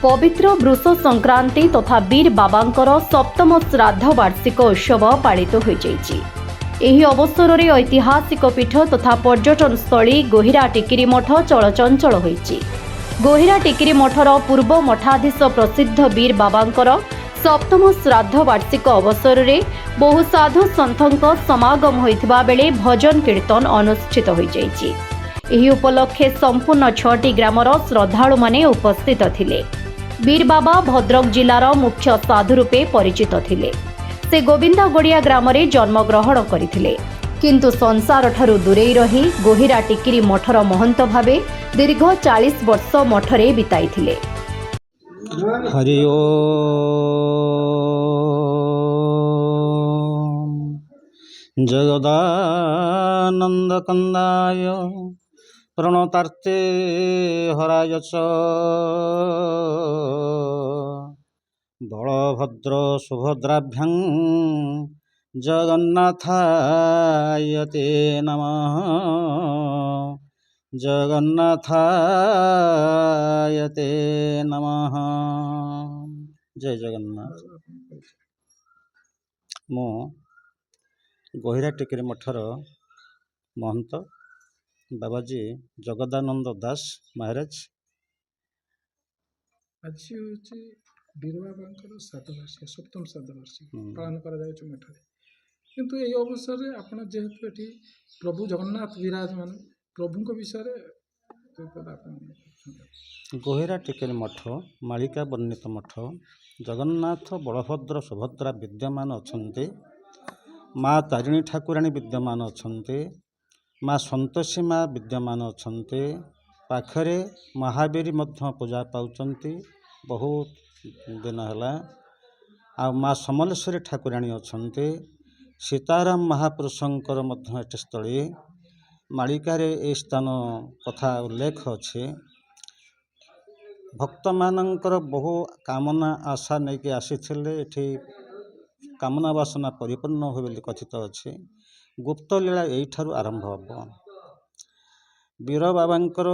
पवित्र वृष संक्रांति तथा वीर बाबांकर सप्तम श्राद्ध वार्षिक उत्सव पालित हो जाइछि। एही अवसर में ऐतिहासिक पीठ तथा पर्यटन स्थली गोहिरा टिकिरी मठ चलचंचल होइछि। गोहिरा टिकिरी मठर पूर्व मठाधीश प्रसिद्ध वीर बाबांकर सप्तम श्राद्ध वार्षिक अवसर में बहु साधु संतक समागम होइथिबा बेले भजन कीर्तन अनुष्ठित हो जाइछि। एही उपलक्षे संपूर्ण 6टी ग्रामर श्रद्धालु माने उपस्थित थिले। वीर बाबा भद्रक जिलार मुख्य साधु रूपे परिचित थिले। से गोविंदगड़िया ग्राम रे जन्मग्रहण करथिले, किंतु संसार ठारू दूरेई रही गोहिरा टिकिरी मठर महंत भावे दीर्घ 40 वर्ष मठरे बिताइथिले। हरि ओम जगदानंद कंदाय प्रणतार्ते हराय च बलभद्र सुभद्राभ्यां जगन्नाथाय ते नमः। जगन्नाथाय ते नमः। जय जगन्नाथ। मो गोहिरा टिकिरी मठर महंत बाबाजी जगदानंद दास महाराज। आज हूँ वीर बाबा श्राद्धवार्षिक सप्तम श्राद्धवार्षिक पालन कर किंतु ये अवसर में आप जेहेतु ये प्रभु जगन्नाथ विराजमान प्रभु विषय गोहिरा टिकिरी मठ मालिका वर्णित मठ जगन्नाथ बलभद्र सुभद्रा विद्यमान अछंती। माँ तारिणी ठाकुराणी विद्यमान अछंती। माँ संतोषी माँ विद्यमान अछंती। पाखरे महावीर मध्य पूजा पाउचंती बहुत दिन है। आ माँ समलेश्वरी ठाकुराणी अछंती। सीताराम महापुरुषंकर मध्य स्थली मालिकार ए स्थान कथा उल्लेख अच्छे। भक्त मानकर बहु कामना आशा नहीं कि आसी एठी कामना वासना परिपूर्ण हो बोली कथित अच्छे। गुप्त लीला यहीठार आरंभ हम। वीर बाबांकर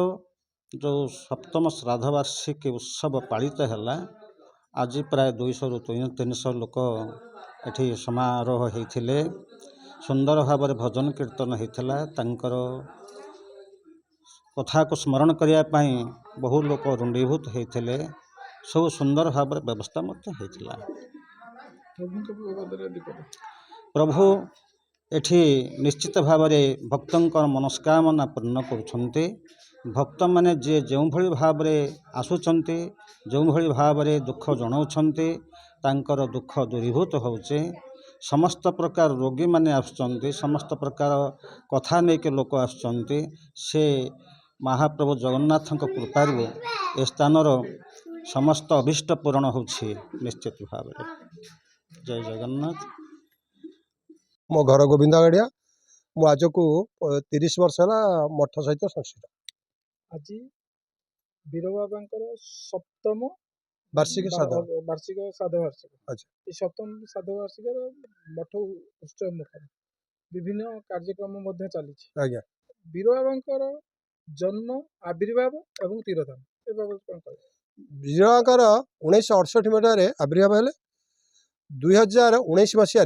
जो सप्तम श्राद्धवार्षिक उत्सव पालित है आज प्राय 200 ରୁ 300 लोक एठी समारोह होइथिले। सुंदर भाव भजन कीर्तन होइथिला। तांकर कथा को स्मरण करिया पई बहु लोक रुंडीभूत होइथिले। सब सुंदर भाव व्यवस्था मते होइथिला। प्रभु एठी निश्चित भाव भक्तंकर मनस्कामना पूर्ण करुछंती। भक्त माने जे जो भली भाव आसुचंती जो भली भाव दुख जनाउछंती तांकर दुख दूरीभूत होउचे। समस्त प्रकार रोगी माने आसुचंती। समस्त प्रकार कथा नहीं के लोक आसुचंती। से महाप्रभु जगन्नाथ कृपार ए स्थानर समस्त अभिष्ट पूरण होउछि निश्चित भाव। जय जगन्नाथ। मो घर गोविंदगड़िया। मु आज को 30 वर्ष है मठ सहित संश्लिष्ट। आज वीर बाबा सप्तम वार्षिक श्राद्ध श्राद्धवार्षिक ये सप्तम श्राद्धवार्षिक मठ उत्सव मुखर विभिन्न कार्यक्रम चली। वीर बाबा जन्म आविर्भाव एवं तीर्थधाम ए बाबत कौन कह? वीर बाबांकर 1968 मसीह आविर्भाव हेले 2019 मसीह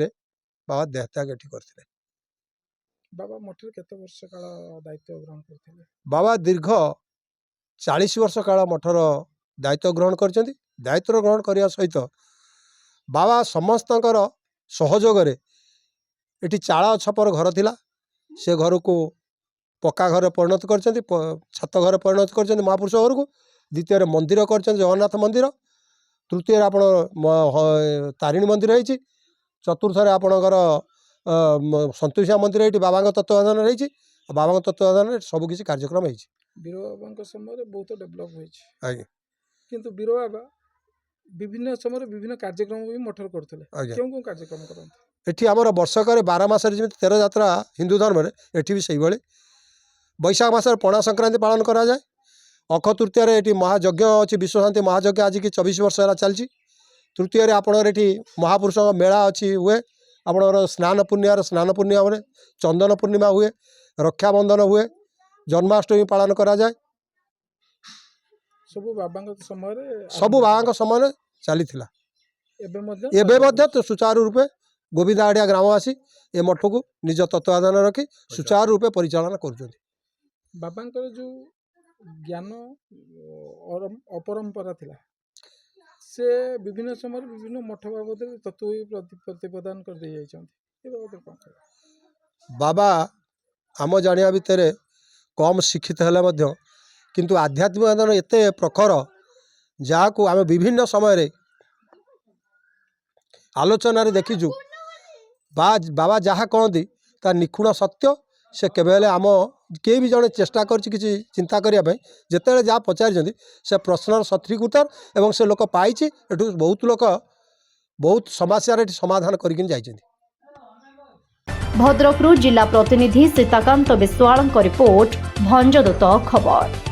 बाबा देहत्याग एठी करथिले। बाबा मठर केते वर्ष काल दायित्व ग्रहण करथिले? बाबा दीर्घ 40 वर्ष काल मठर दायित्व ग्रहण करछंती। दायित्व ग्रहण करिया सहित बाबा समस्तंकर सहयोग रे एठी चाळ छपर घर थिला से घर को पक्का घर परिणत करछंती। छात घर परिणत करछंती महापुरुष घर को। द्वितीय मंदिर करछंती जगन्नाथ मंदिर। तृतीय आपण तारिणी मंदिर होइछि। चतुर्थ आपणकर संतोषिया मंदिर ये बाबा तत्वाधान रही। बाबा तत्वाधान सबकि कार्यक्रम होइछि। वीर बाबा समय बहुत डेभलप होइछि। आज्ञा किंतु वीर बाबा विभिन्न समय विभिन्न कार्यक्रम भी मठर करते क्यों कार्यक्रम करते? एठी आमर वर्षक 12 मास जमी 13 यात्रा हिंदू धर्म में एठी भी सही भाई बैशाख मास पणा संक्रांति पालन करा जाए। अख तृतीय ये महायज्ञ अच्छी विश्वशांति महायज्ञ आज की 24 वर्ष है चलती। तृतीय आपणर ये महापुरुष मेला अच्छी हुए। आपणर स्नान पूर्णिमा में चंदन पूर्णिमा हुए। रक्षाबंधन हुए। जन्माष्टमी पालन करा जाए। ସବୁ ବାବାଙ୍କ ସମୟରେ ସବୁ ବାବାଙ୍କ ସମୟରେ ଚାଲିଥିଲା। ଏବେ ମଧ୍ୟ ତ ସୁଚାରୁ ରୂପେ ଗୋବିନ୍ଦାହାଡ଼ିଆ ଗ୍ରାମବାସୀ ଏ ମଠକୁ ନିଜ ତତ୍ତ୍ୱାବଧାନରେ ରଖି ସୁଚାରୁ ରୂପେ ପରିଚାଳନା କରୁଛନ୍ତି। ବାବାଙ୍କର ଯୋଉ ଜ୍ଞାନ ଅପରମ୍ପରା ଥିଲା ସେ ବିଭିନ୍ନ ସମୟରେ ବିଭିନ୍ନ ମଠ ବାବଦରେ ତତ୍ତ୍ୱ ପ୍ରତିପାଦନ କରିଦେଇ ଯାଇଛନ୍ତି। ଏ ବାବଦରେ କ'ଣ କହିବେ? ବାବା ଆମ ଜାଣିବା ଭିତରେ କମ୍ ଶିକ୍ଷିତ ହେଲେ ମଧ୍ୟ କିନ୍ତୁ ଆଧ୍ୟାତ୍ମିକ ଏତେ ପ୍ରଖର ଯାହାକୁ ଆମେ ବିଭିନ୍ନ ସମୟରେ ଆଲୋଚନାରେ ଦେଖିଛୁ। ବାବା ଯାହା କହନ୍ତି ତା ନିଖୁଣ ସତ୍ୟ। ସେ କେବେ ହେଲେ ଆମ କେହି ବି ଜଣେ ଚେଷ୍ଟା କରିଛି କିଛି ଚିନ୍ତା କରିବା ପାଇଁ, ଯେତେବେଳେ ଯାହା ପଚାରିଛନ୍ତି ସେ ପ୍ରଶ୍ନର ସଠିକ୍ ଉତ୍ତର ଏବଂ ସେ ଲୋକ ପାଇଛି। ଏଠୁ ବହୁତ ଲୋକ ବହୁତ ସମସ୍ୟାର ଏଠି ସମାଧାନ କରିକି ଯାଇଛନ୍ତି। ଭଦ୍ରକରୁ ଜିଲ୍ଲା ପ୍ରତିନିଧି ସୀତାକାନ୍ତ ବିଶ୍ୱାଳଙ୍କ ରିପୋର୍ଟ, ଭଞ୍ଜଦୂତ ଖବର।